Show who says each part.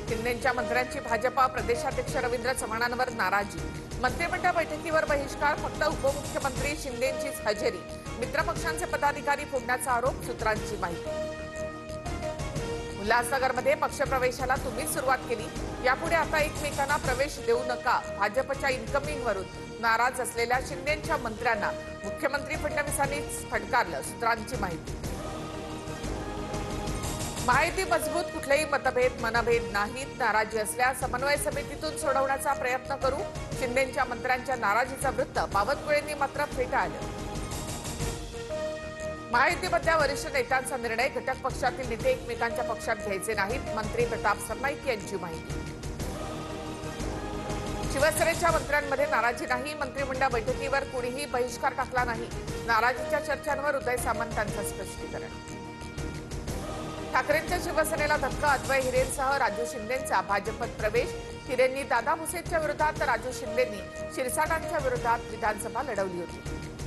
Speaker 1: शिंदेंच्या मंत्र्यांची भाजपा प्रदेशाध्यक्ष रवींद्र चव्हाणांवर नाराजी। मंत्रिमंडळ बैठकीवर बहिष्कार, फक्त उपमुख्यमंत्री शिंदेंचीच हजेरी। मित्रपक्षांचे पदाधिकारी फोडण्याचा आरोप, सूत्रांची माहिती। उल्हासनगरमध्ये पक्षप्रवेशाला तुम्हीच सुरुवात केली, यापुढे आता एकमेकांना प्रवेश देऊ नका। भाजपच्या इन्कमिंगवरून नाराज असलेल्या शिंदेंच्या मंत्र्यांना मुख्यमंत्री फडणवीसांनीच फटकारलं, सूत्रांची माहिती। माहिती मजबूत, कुठलेही मनभेद नाहीत। नाराजी असल्यास समन्वय समितीतून सोडवण्याचा प्रयत्न करू। शिंदेंच्या मंत्र्यांच्या नाराजीचं वृत्त बावनकुळेंनी मात्र फेटाळलं। महायुतीमधल्या वरिष्ठ नेत्यांचा निर्णय, घटक पक्षातील नेते एकमेकांच्या पक्षात घ्यायचे नाहीत। मंत्री प्रताप सरनाईक यांची माहिती। शिवसेनेच्या मंत्र्यांमध्ये नाराजी नाही, मंत्रिमंडळ बैठकीवर कुणीही बहिष्कार टाकला नाही। नाराजीच्या चर्चांवर उदय सामंतांचं स्पष्टीकरण। ठाकरेंच्या शिवसेनेला धक्का, अद्वै हिरेंसह राजू शिंदेंचा भाजपत प्रवेश। हिरेंनी दादा भुसेंच्या विरोधात तर राजू शिंदेंनी शिरसाटांच्या विरोधात विधानसभा लढवली होती।